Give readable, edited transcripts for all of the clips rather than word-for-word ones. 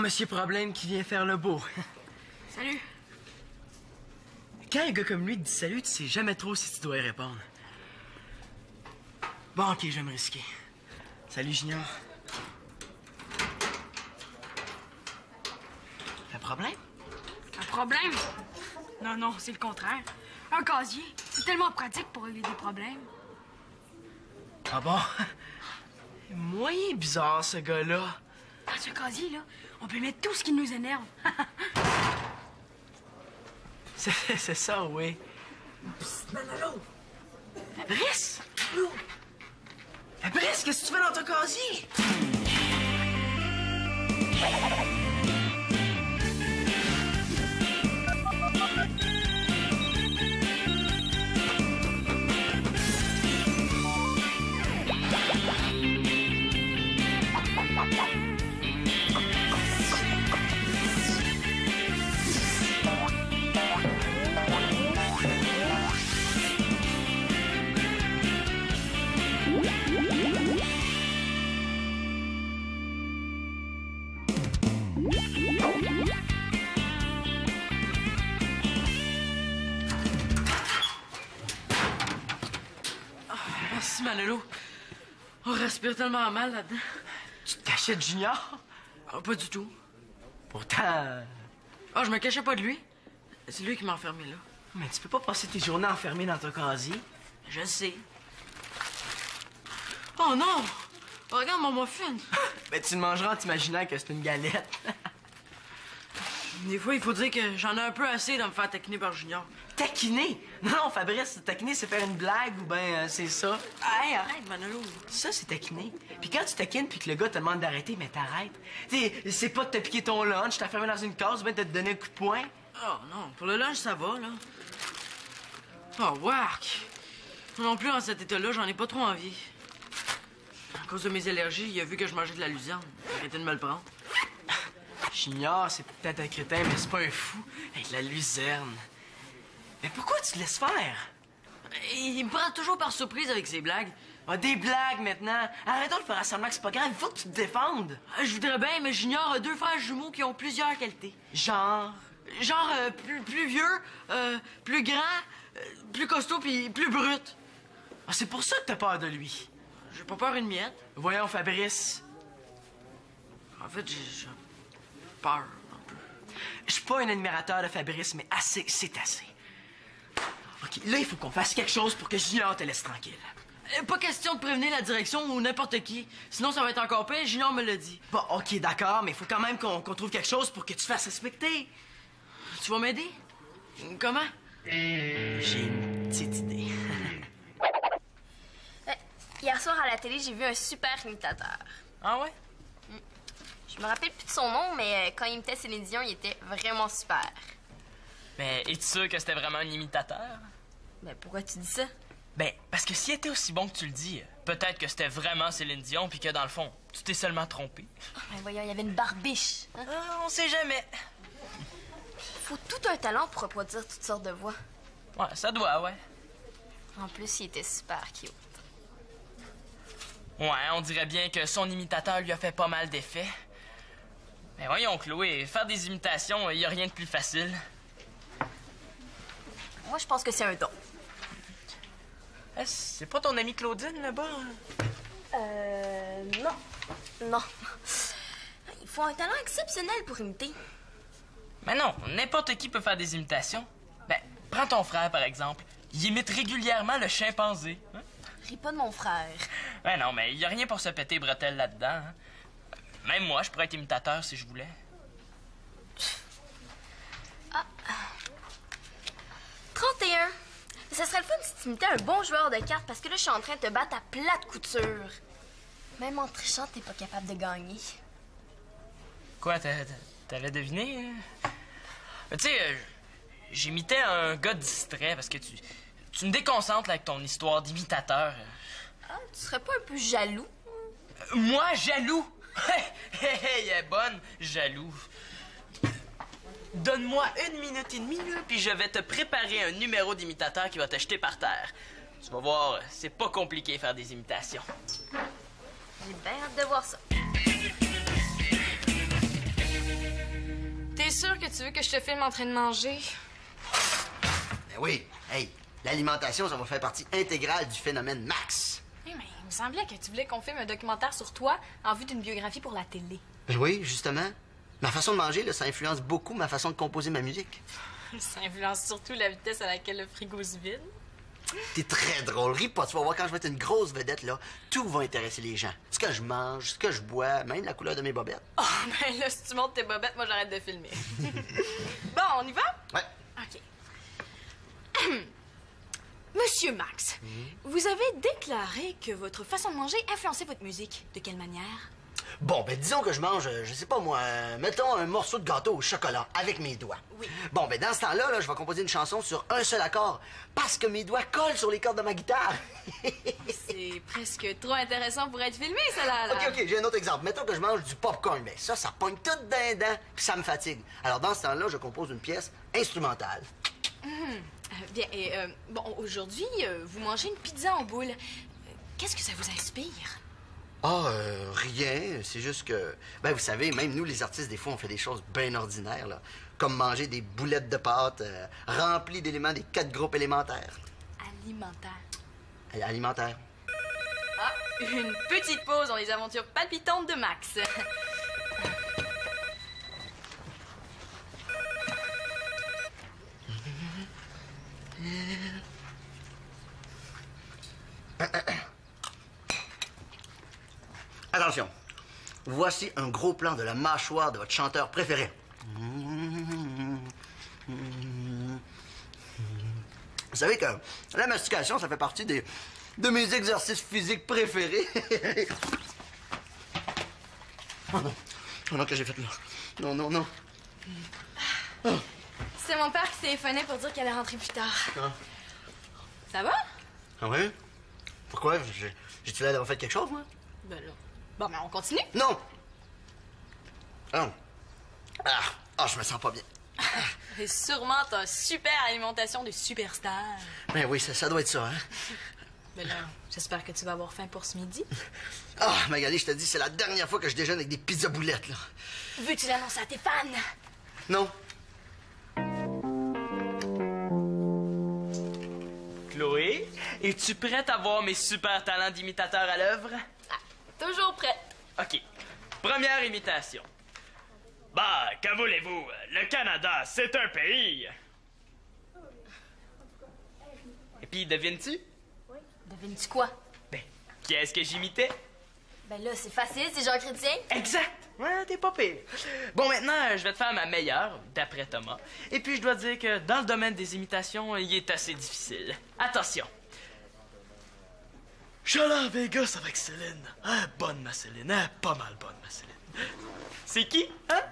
Monsieur Problème qui vient faire le beau. Salut. Quand un gars comme lui te dit salut, tu sais jamais trop si tu dois y répondre. Bon, ok, je vais me risquer. Salut, Junior. Un problème? Un problème? Non, non, c'est le contraire. Un casier, c'est tellement pratique pour régler des problèmes. Ah bon? Moyen bizarre, ce gars-là. Dans ce casier, là, on peut mettre tout ce qui nous énerve. C'est ça, oui. Psst, Manolo! Fabrice! Fabrice, qu'est-ce que tu fais dans ton casier? Merci, Manolo. On respire tellement mal là-dedans. Tu te cachais de Junior? Ah, pas du tout. Pourtant... Ah, je me cachais pas de lui. C'est lui qui m'a enfermé là. Mais tu peux pas passer tes journées enfermées dans ton casier. Je sais. Oh non! Oh, regarde mon muffin. Ben, tu le mangeras en t'imaginant que c'est une galette. Des fois, il faut dire que j'en ai un peu assez de me faire taquiner par Junior. Taquiner? Non, Fabrice, taquiner, c'est faire une blague ou ben c'est ça. Hey, arrête, Manolo. Ça, c'est taquiner. Puis quand tu taquines puis que le gars te demande d'arrêter, mais t'arrêtes. Tu c'est pas de te piquer ton lunch, t'enfermer dans une case ou ben de te donner un coup de poing. Oh non, pour le lunch, ça va, là. Oh, wark! Non plus, en cet état-là, j'en ai pas trop envie. À cause de mes allergies, il a vu que je mangeais de la luzerne. Il a arrêté de me le prendre. Junior, c'est peut-être un crétin, mais c'est pas un fou. Avec la luzerne. Mais pourquoi tu te laisses faire? Il me prend toujours par surprise avec ses blagues. Ah, des blagues maintenant. Arrêtons de faire semblant que c'est pas grave. Il faut que tu te défendes. Je voudrais bien, mais Junior a 2 frères jumeaux qui ont plusieurs qualités. Genre... Genre plus vieux, plus grand, plus costaud puis plus brut. Ah, c'est pour ça que t'as peur de lui. J'ai pas peur une miette. Voyons, Fabrice. En fait, j'ai peur un peu. Je suis pas un admirateur de Fabrice, mais assez, c'est assez. OK, là, il faut qu'on fasse quelque chose pour que Junior te laisse tranquille. Pas question de prévenir la direction ou n'importe qui. Sinon, ça va être encore pire. Junior me l'a dit. Bon, OK, d'accord, mais il faut quand même qu'on trouve quelque chose pour que tu te fasses respecter. Tu vas m'aider? Comment? J'ai une petite idée. Hier soir à la télé, j'ai vu un super imitateur. Ah ouais? Je me rappelle plus de son nom, mais quand il imitait Céline Dion, il était vraiment super. Mais es-tu sûr que c'était vraiment un imitateur? Ben pourquoi tu dis ça? Ben, parce que s'il était aussi bon que tu le dis, peut-être que c'était vraiment Céline Dion, puis que dans le fond, tu t'es seulement trompé. Ben voyons, il y avait une barbiche. Hein? On sait jamais. Faut tout un talent pour reproduire toutes sortes de voix. Ouais, ça doit, ouais. En plus, il était super cute. Ouais, on dirait bien que son imitateur lui a fait pas mal d'effets. Mais voyons, Chloé, faire des imitations, y a rien de plus facile. Moi, je pense que c'est un don. C'est pas ton amie Claudine, là-bas? Non. Non. Il faut un talent exceptionnel pour imiter. Mais non, n'importe qui peut faire des imitations. Ben, prends ton frère, par exemple. Il imite régulièrement le chimpanzé. Hein? Ris pas de mon frère. Ben non, mais y a rien pour se péter bretelles là-dedans. Hein? Même moi, je pourrais être imitateur si je voulais. Ah. 31. Ça serait le fun si tu imitais un bon joueur de cartes, parce que là, je suis en train de te battre à plate couture. Même en trichant, t'es pas capable de gagner. Quoi, t'avais deviné? Tu sais, j'imitais un gars distrait parce que tu me déconcentres là, avec ton histoire d'imitateur. Ah, tu serais pas un peu jaloux? Moi, jaloux? Elle est bonne, jaloux. Donne-moi 1 minute et demie, là, puis je vais te préparer un numéro d'imitateur qui va te jeter par terre. Tu vas voir, c'est pas compliqué faire des imitations. J'ai bien hâte de voir ça. T'es sûr que tu veux que je te filme en train de manger? Ben oui. Hey, l'alimentation, ça va faire partie intégrale du phénomène Max. Oui, mais il me semblait que tu voulais qu'on filme un documentaire sur toi en vue d'une biographie pour la télé. Ben oui, justement. Ma façon de manger, là, ça influence beaucoup ma façon de composer ma musique. Ça influence surtout la vitesse à laquelle le frigo se vide. T'es très drôle. Ris pas, tu vas voir, quand je vais être une grosse vedette, là, tout va intéresser les gens. Ce que je mange, ce que je bois, même la couleur de mes bobettes. Oh, ben là, si tu montes tes bobettes, moi, j'arrête de filmer. Bon, on y va? Ouais. OK. Monsieur Max, vous avez déclaré que votre façon de manger influençait votre musique. De quelle manière? Bon, ben disons que je mange, je sais pas moi, mettons un morceau de gâteau au chocolat avec mes doigts. Oui. Bon, ben dans ce temps-là, là, je vais composer une chanson sur un seul accord parce que mes doigts collent sur les cordes de ma guitare. C'est presque trop intéressant pour être filmé, ça là. OK, j'ai un autre exemple. Mettons que je mange du popcorn, ben ça pogne tout d'un dent, puis ça me fatigue. Alors dans ce temps-là, je compose une pièce instrumentale. Bien, et bon, aujourd'hui, vous mangez une pizza en boule. Qu'est-ce que ça vous inspire? Ah, rien. C'est juste que, ben vous savez, même nous, les artistes, des fois, on fait des choses bien ordinaires, là. Comme manger des boulettes de pâte remplies d'éléments des 4 groupes élémentaires. Alimentaire. Alimentaire. Ah, une petite pause dans les aventures palpitantes de Max. Attention. Voici un gros plan de la mâchoire de votre chanteur préféré. Vous savez que la mastication, ça fait partie de mes exercices physiques préférés. Oh non. Oh non, que j'ai fait là. Non, non, non. Oh. C'est mon père qui téléphonait pour dire qu'elle allait rentrer plus tard. Ah. Ça va? Ah oui? Pourquoi? J'ai-tu l'air d'avoir fait quelque chose, moi? Ben là. Bon, ben on continue. Non! Ah. Ah, je me sens pas bien. Et sûrement ta super alimentation de superstar. Ben oui, ça doit être ça, hein? Ben là, j'espère que tu vas avoir faim pour ce midi. Ah, Magali, je te dis, c'est la dernière fois que je déjeune avec des pizzas boulettes, là. Veux-tu l'annoncer à tes fans? Non. Chloé, es-tu prête à voir mes super talents d'imitateur à l'œuvre? Toujours prête. OK. Première imitation. Bah, que voulez-vous? Le Canada, c'est un pays. Et puis, devines-tu? Devines-tu quoi? Ben, qui est-ce que j'imitais? Ben là, c'est facile, c'est Jean Chrétien. Exact! Ouais, t'es pas pire. Bon, maintenant, je vais te faire ma meilleure, d'après Thomas. Et puis, je dois dire que dans le domaine des imitations, il est assez difficile. Attention. Je suis allé à Vegas avec Céline. Bonne ma Céline, pas mal bonne ma Céline. C'est qui, hein?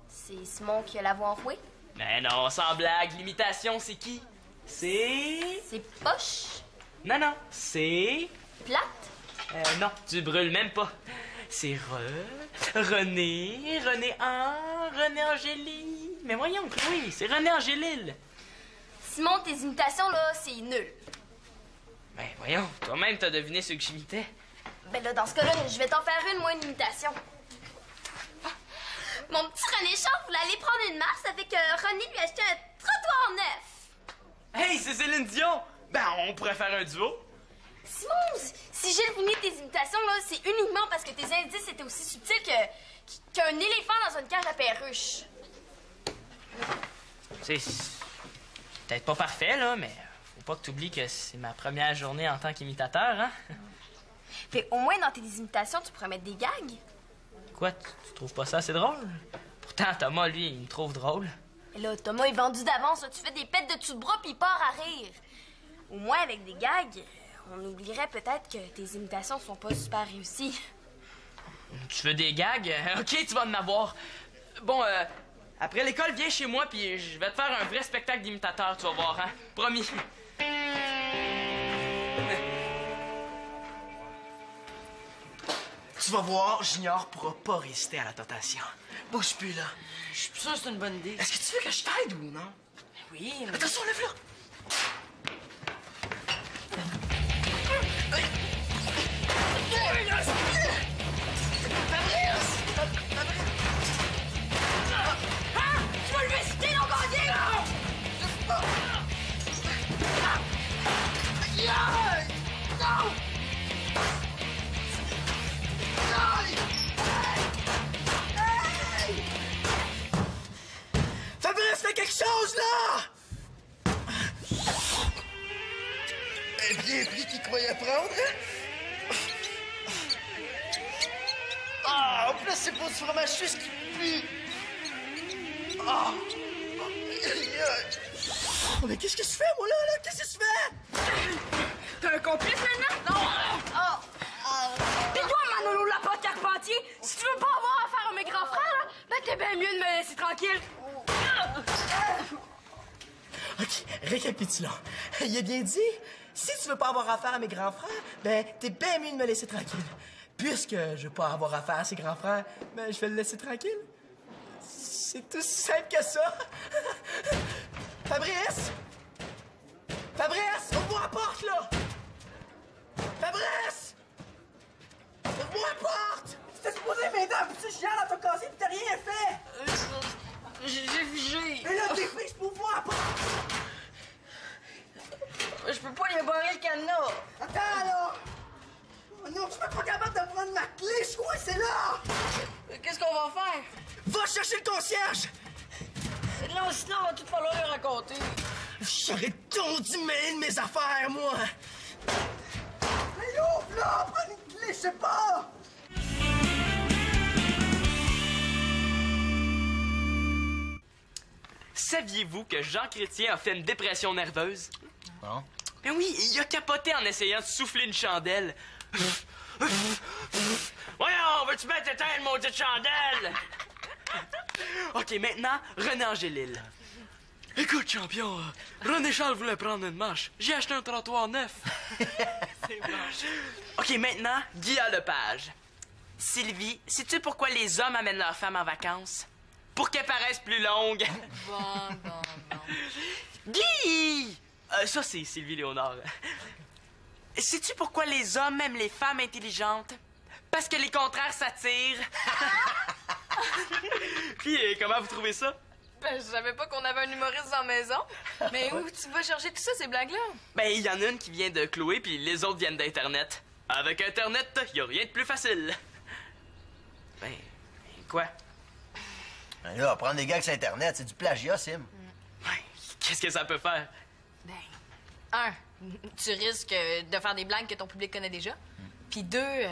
C'est Simon qui a la voix enfouée. Mais non, sans blague, l'imitation, c'est qui? C'est... C'est Poche. Non, non, c'est... Plate. Non, tu brûles même pas. C'est René Angélie. Mais voyons, oui, c'est René Angélil. Simon, tes imitations, là, c'est nul. Ben voyons, toi-même t'as deviné ce que j'imitais. Ben là, dans ce cas-là, je vais t'en faire une imitation. Mon petit René Char voulait aller prendre une marche avec René lui acheter un trottoir neuf. Hey, c'est Céline Dion! Ben, on pourrait faire un duo. Simon, si j'ai deviné tes imitations, là, c'est uniquement parce que tes indices étaient aussi subtils qu'un éléphant dans une cage à perruche. C'est peut-être pas parfait, là, mais faut pas que t'oublies que c'est ma première journée en tant qu'imitateur, hein? Fait au moins, dans tes imitations, tu pourrais mettre des gags. Quoi, tu trouves pas ça assez drôle? Pourtant, Thomas, lui, il me trouve drôle. Et là, Thomas est vendu d'avance. Là. Tu fais des pets de dessous de bras puis il part à rire. Au moins, avec des gags, on oublierait peut-être que tes imitations sont pas super réussies. Tu veux des gags? OK, tu vas en avoir. Bon, après l'école, viens chez moi, puis je vais te faire un vrai spectacle d'imitateur, tu vas voir, hein? Promis. Tu vas voir, Junior pourra pas résister à la tentation. Bouge plus, là. Je suis sûr que c'est une bonne idée. Est-ce que tu veux que je t'aide ou non? Oui, mais... Attention, lève-la! Fabrice, fais quelque chose, là! Un bien pris qu'il croyait prendre, hein? Ah, en plus, c'est pour du fromage suisse qui pue. Ah! Oh, mais qu'est-ce que je fais, moi, là? Qu'est-ce que je fais? T'es un complice maintenant? Non! Pis toi, Manolo Lapote Carpentier, si tu veux pas avoir affaire à mes grands frères, là, ben t'es bien mieux de me laisser tranquille. OK, récapitulons. Il a bien dit, si tu veux pas avoir affaire à mes grands frères, ben, t'es bien mieux de me laisser tranquille. Puisque je veux pas avoir affaire à ses grands frères, ben, je vais le laisser tranquille. C'est aussi simple que ça. Fabrice! Fabrice, ouvre-moi la porte, là! Fabrice! Ouvre-moi la porte! T'étais supposé m'aider à pousser chien dans ton casier pis t'as rien fait! J'ai figé. Mais là, t'es fixe pour ouvrir la porte! Je peux pas y barrer le cadenas. Attends, là! Oh non, je suis pas capable de prendre ma clé, je suis coincé là! Qu'est-ce qu'on va faire? Va chercher le concierge! Là, sinon, on va tout falloir lui raconter. J'aurais donc dû mêler de mes affaires, moi! Hey, ouvre là! Prends une clé, je sais pas! Saviez-vous que Jean Chrétien a fait une dépression nerveuse? Non. Ben oui, il a capoté en essayant de souffler une chandelle. Voyons, veux-tu mettre éteindre, maudite chandelle? OK, maintenant, René Angélil. Écoute, champion, René Charles voulait prendre une marche. J'ai acheté un trottoir neuf. C'est moche. OK, maintenant, Guy Lepage. Sylvie, sais-tu pourquoi les hommes amènent leurs femmes en vacances? Pour qu'elles paraissent plus longues. Bon. Guy! Ça, c'est Sylvie Léonard. Sais-tu pourquoi les hommes aiment les femmes intelligentes? Parce que les contraires s'attirent. Puis, comment vous trouvez ça? Ben, je savais pas qu'on avait un humoriste dans la maison. Mais où tu vas chercher tout ça, ces blagues-là? Ben, il y en a une qui vient de Chloé, puis les autres viennent d'Internet. Avec Internet, y a rien de plus facile. Ben, quoi? Ben là, prendre des gags sur Internet, c'est du plagiat, Sim. Ouais, qu'est-ce que ça peut faire? Ben, tu risques de faire des blagues que ton public connaît déjà. Puis deux,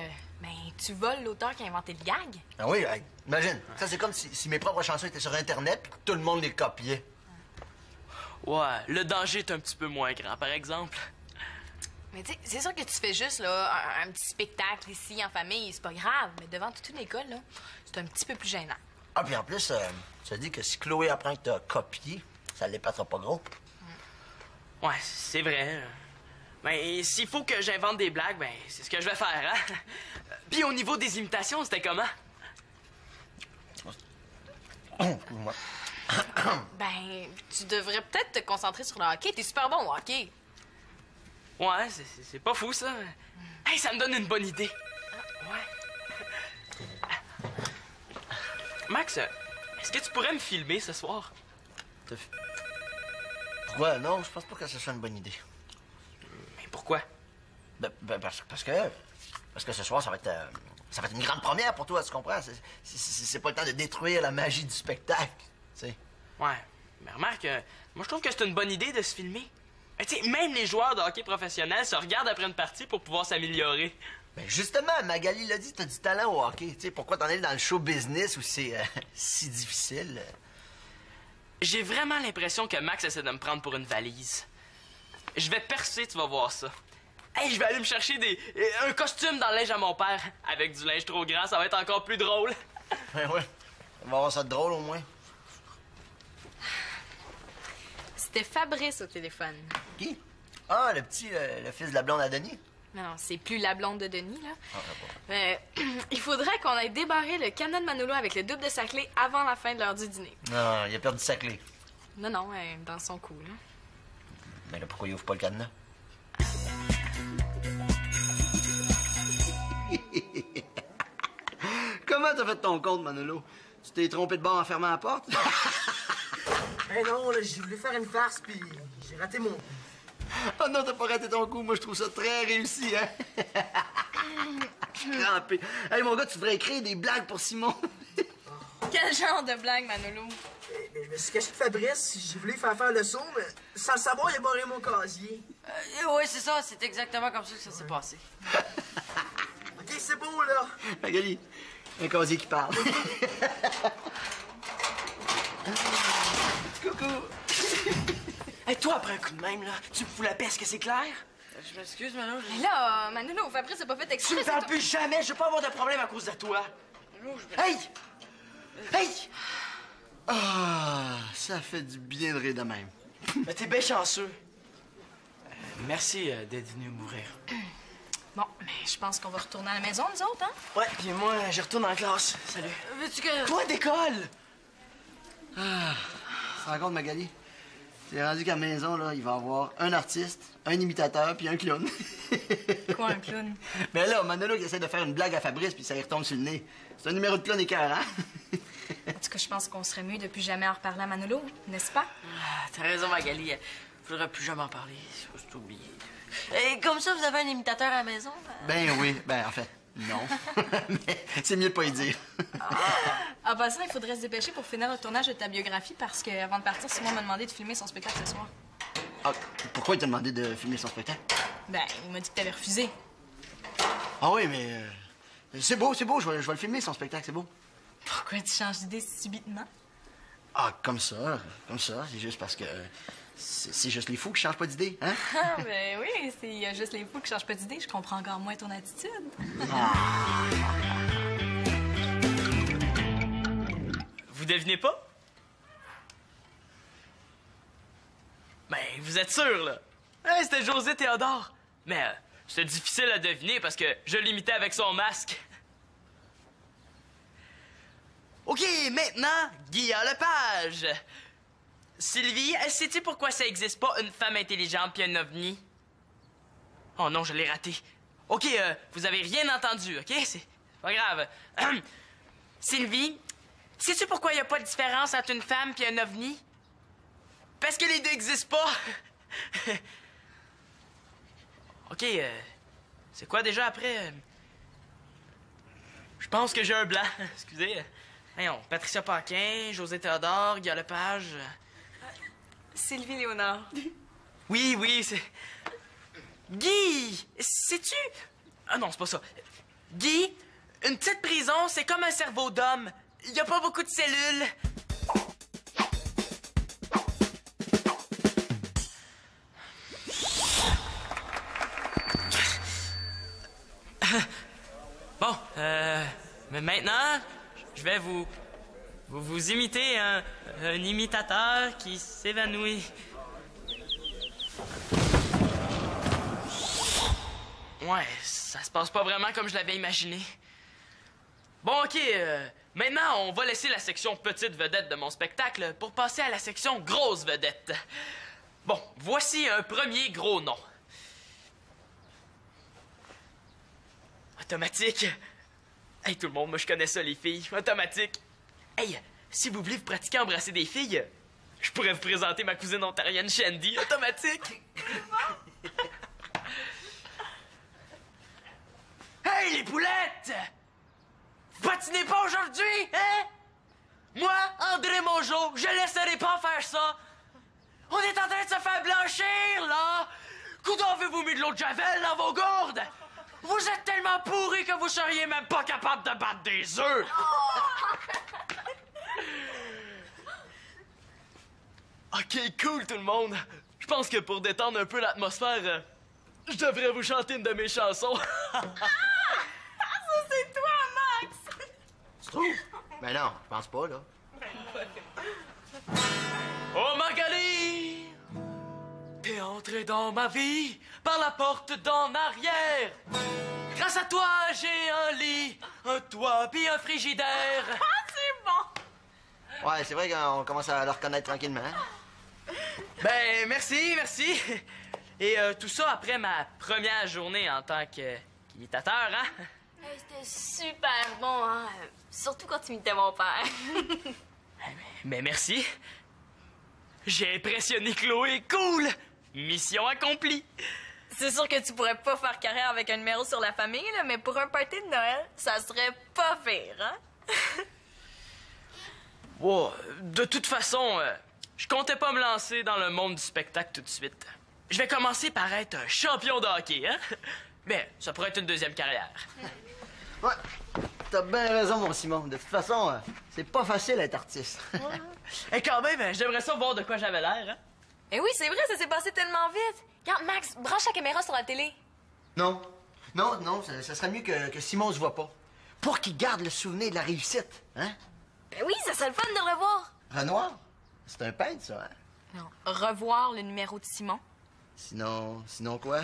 ben, tu voles l'auteur qui a inventé le gag. Ah oui, hey, imagine. Ça, c'est comme si mes propres chansons étaient sur Internet puis que tout le monde les copiait. Ouais, le danger est un petit peu moins grand, par exemple. Mais tu sais, c'est sûr que tu fais juste là, un petit spectacle ici en famille, c'est pas grave. Mais devant toute une école, là, c'est un petit peu plus gênant. Ah, puis en plus, tu as dit que si Chloé apprend que t'as copié, ça l'épatera pas gros. Ouais, c'est vrai. Ben, s'il faut que j'invente des blagues, ben, c'est ce que je vais faire, hein? Puis au niveau des imitations, c'était comment? Excuse-moi. Ben, tu devrais peut-être te concentrer sur le hockey. T'es super bon au hockey. Ouais, c'est pas fou, ça. Hey, ça me donne une bonne idée. Ouais. Max, est-ce que tu pourrais me filmer ce soir? Pourquoi? Non, je pense pas que ce soit une bonne idée. Mais pourquoi? Parce que ce soir, ça va être une grande première pour toi, tu comprends? C'est pas le temps de détruire la magie du spectacle, tu sais. Ouais, mais remarque, moi je trouve que c'est une bonne idée de se filmer. Mais tu sais, même les joueurs de hockey professionnels se regardent après une partie pour pouvoir s'améliorer. Ben justement, Magali l'a dit, t'as du talent au hockey. Tu sais, pourquoi t'en es dans le show business où c'est si difficile? J'ai vraiment l'impression que Max essaie de me prendre pour une valise. Je vais percer, tu vas voir ça. Hey, je vais aller me chercher un costume dans le linge à mon père. Avec du linge trop grand, ça va être encore plus drôle. Ouais. On va avoir ça de drôle au moins. C'était Fabrice au téléphone. Qui? Ah, le fils de la blonde à Denis? Non, c'est plus la blonde de Denis, là. Ah, Mais il faudrait qu'on aille débarrer le cadenas de Manolo avec le double de sa clé avant la fin de l'heure du dîner. Non, il a perdu sa clé. Non, dans son cou, là. Mais là, pourquoi il ouvre pas le cadenas? Comment t'as fait ton compte, Manolo? Tu t'es trompé de bord en fermant la porte? Ben non, là, j'ai voulu faire une farce, puis j'ai raté mon... Oh non, t'as pas raté ton coup. Moi, je trouve ça très réussi, hein? Crampé. Hey, mon gars, tu devrais écrire des blagues pour Simon. Quel genre de blague, Manolo? Mais je me suis caché de Fabrice. J'ai voulu faire le saut, mais sans le savoir, il a barré mon casier. Oui, c'est ça. C'est exactement comme ça que ça s'est passé. OK, c'est beau, là. Magali, un casier qui parle. Coucou. Hey, toi, après un coup de même, là, tu me fous la peste, que c'est clair? Je m'excuse, Manolo. Mais là, Manolo, Fabrice n'a pas fait Tu exprès. me parles plus jamais. Je veux pas avoir de problème à cause de toi. Hey! Hey! Ah, ça fait du bien de rire de même. Mais t'es bien chanceux. Merci d'être venu m'ouvrir. Bon, mais je pense qu'on va retourner à la maison, nous autres, hein? Ouais, puis moi, je retourne en classe. Salut. Veux-tu que... Toi, d'école! Ah, tu te rends compte, Magali? C'est rendu qu'à la maison, là, il va y avoir un artiste, un imitateur, puis un clown. Quoi, un clown? Mais là, Manolo qui essaie de faire une blague à Fabrice, puis ça lui retombe sur le nez. C'est un numéro de clown écœurant. En tout cas, je pense qu'on serait mieux de plus jamais en reparler à Manolo, n'est-ce pas? Ah, t'as raison, Magali. Faudrait plus jamais en parler. C'est oublié. Et comme ça, vous avez un imitateur à la maison? Ben oui, ben en fait, non. Mais c'est mieux de pas y dire. En passant, il faudrait se dépêcher pour finir le tournage de ta biographie parce qu'avant de partir, Simon m'a demandé de filmer son spectacle ce soir. Ah, pourquoi il t'a demandé de filmer son spectacle? Ben, il m'a dit que t'avais refusé. Ah oui, mais c'est beau, je vais le filmer, son spectacle, c'est beau. Pourquoi tu changes d'idée si subitement? Ah, comme ça, c'est juste parce que c'est juste les fous qui changent pas d'idée, hein? Ah, ben oui, c'est juste les fous qui changent pas d'idée. Je comprends encore moins ton attitude. Vous devinez pas? Ben, vous êtes sûr, là? Hein, c'était José Théodore. Mais c'était difficile à deviner parce que je l'imitais avec son masque. OK, maintenant, Guillaume Lepage. Sylvie, sais-tu pourquoi ça existe pas une femme intelligente puis un ovni? Oh non, je l'ai raté. OK, vous avez rien entendu, OK? C'est pas grave. Sylvie, sais-tu pourquoi il n'y a pas de différence entre une femme puis un ovni? Parce que les deux n'existent pas. OK, c'est quoi déjà après? Je pense que j'ai un blanc. Excusez. Voyons, Patricia Paquin, José Théodore, Guillaume Lepage. Sylvie Léonard. Oui, c'est... Guy, sais-tu... Ah non, c'est pas ça. Guy, une petite prison, c'est comme un cerveau d'homme. Il y a pas beaucoup de cellules. Bon, mais maintenant, je vais vous imiter un imitateur qui s'évanouit. Ouais, ça se passe pas vraiment comme je l'avais imaginé. Bon, OK, maintenant, on va laisser la section petite vedette de mon spectacle pour passer à la section grosse vedette. Bon, voici un premier gros nom. Automatique. Hey, tout le monde, moi, je connais ça, les filles. Automatique. Hey, si vous voulez vous pratiquer à embrasser des filles, je pourrais vous présenter ma cousine ontarienne Shandy. Automatique. Hey, les poulettes! Vous patinez pas aujourd'hui, hein? Moi, André Mongeau, je laisserai pas faire ça. On est en train de se faire blanchir, là. Coudon, avez-vous mis de l'eau de javel dans vos gourdes? Vous êtes tellement pourris que vous seriez même pas capable de battre des œufs. OK, cool, tout le monde. Je pense que pour détendre un peu l'atmosphère, je devrais vous chanter une de mes chansons. Ça, c'est toi, Max! Tu trouves? Ben non, je pense pas, là. Oh, Magali! T'es entrée dans ma vie par la porte d'en arrière. Grâce à toi, j'ai un lit, un toit puis un frigidaire. Ah, c'est bon! Ouais, c'est vrai qu'on commence à le reconnaître tranquillement. Ben, merci. Et tout ça après ma première journée en tant qu'imitateur, hein? Hey, c'était super bon, hein? Surtout quand tu imitais mon père. Mais merci. J'ai impressionné Chloé, cool! Mission accomplie. C'est sûr que tu pourrais pas faire carrière avec un numéro sur la famille, là, mais pour un party de Noël, ça serait pas pire, hein? Wow, de toute façon, je comptais pas me lancer dans le monde du spectacle tout de suite. Je vais commencer par être un champion de hockey, hein? Mais ça pourrait être une deuxième carrière. Ouais, t'as bien raison, mon Simon. De toute façon, c'est pas facile d'être artiste. Et quand même, j'aimerais ça voir de quoi j'avais l'air, hein? Eh oui, c'est vrai, ça s'est passé tellement vite. Regarde, Max, branche la caméra sur la télé. Non, ça serait mieux que Simon se voit pas. Pour qu'il garde le souvenir de la réussite, hein? Ben oui, ça serait le fun de le revoir. Renoir, c'est un peintre, ça, hein? Non, revoir le numéro de Simon. Sinon quoi?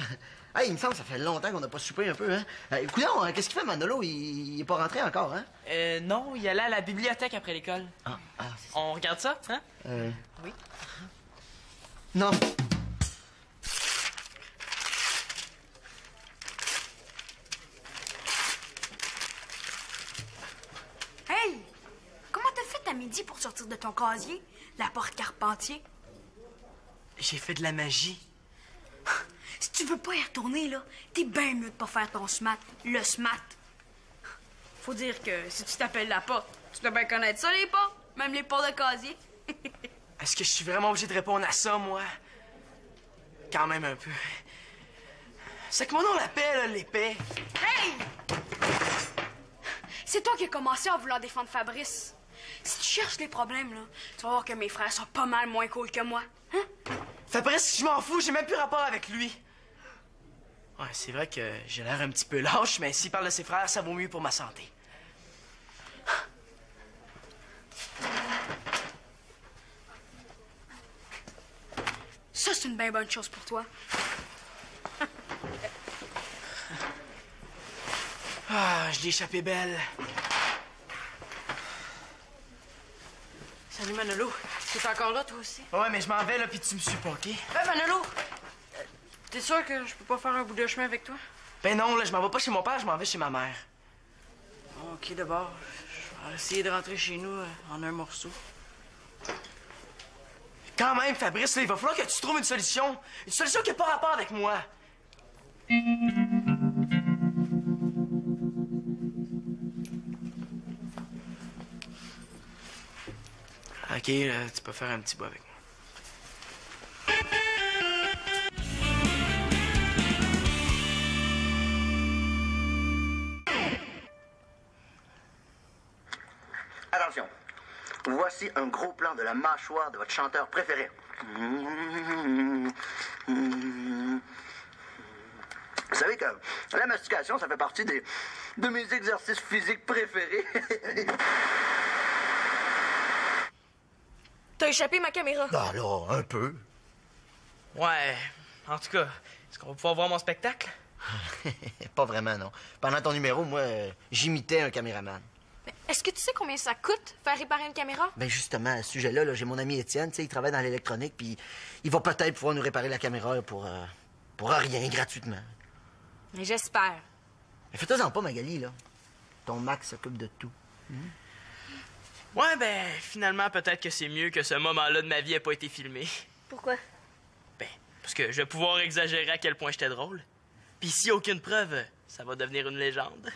Hey, il me semble que ça fait longtemps qu'on n'a pas soupé un peu, hein? Coudonc, qu'est-ce qu'il fait, Manolo? Il est pas rentré encore, hein? Non, il allait à la bibliothèque après l'école. C'est ça. On regarde ça, hein? Oui. Non. Hey! Comment t'as fait à midi pour sortir de ton casier, la porte Carpentier? J'ai fait de la magie. Si tu veux pas y retourner, là, t'es bien mieux de pas faire ton SMAT, le SMAT. Faut dire que si tu t'appelles la porte, tu dois bien connaître ça, les portes, même les portes de casier. Est-ce que je suis vraiment obligé de répondre à ça, moi? Quand même un peu. C'est que mon nom l'appelle, l'épée. Hey! C'est toi qui as commencé en vouloir défendre Fabrice. Si tu cherches les problèmes, là, tu vas voir que mes frères sont pas mal moins cool que moi. Hein? Fabrice, je m'en fous, j'ai même plus rapport avec lui. Ouais, c'est vrai que j'ai l'air un petit peu lâche, mais s'il parle de ses frères, ça vaut mieux pour ma santé. Ça, c'est une bien bonne chose pour toi. Ah, je l'ai échappé belle. Salut, Manolo. T'es encore là, toi aussi? Ouais, mais je m'en vais, là, puis tu me suis pas, OK? Ben, Manolo! T'es sûr que je peux pas faire un bout de chemin avec toi? Ben non, là, je m'en vais pas chez mon père, je m'en vais chez ma mère. OK, d'abord, je vais essayer de rentrer chez nous en un morceau. Quand même, Fabrice, là, il va falloir que tu trouves une solution. Une solution qui n'a pas rapport avec moi. OK, là, tu peux faire un petit bout avec moi. Attention, voici un gros plan de la mâchoire de votre chanteur préféré. Vous savez que la mastication, ça fait partie de mes exercices physiques préférés. T'as échappé ma caméra. Ah là, un peu. Ouais, en tout cas, est-ce qu'on va pouvoir voir mon spectacle? Pas vraiment, non. Pendant ton numéro, moi, j'imitais un caméraman. Est-ce que tu sais combien ça coûte faire réparer une caméra? Ben justement, à ce sujet-là, j'ai mon ami Étienne, tu sais, il travaille dans l'électronique, puis il va peut-être pouvoir nous réparer la caméra pour rien, gratuitement. Mais j'espère. Mais fais-toi-en pas, Magali, là. Ton Max s'occupe de tout. Ouais, ben, finalement, peut-être que c'est mieux que ce moment-là de ma vie ait pas été filmé. Pourquoi? Ben, parce que je vais pouvoir exagérer à quel point j'étais drôle. Puis s'il n'y a aucune preuve, ça va devenir une légende.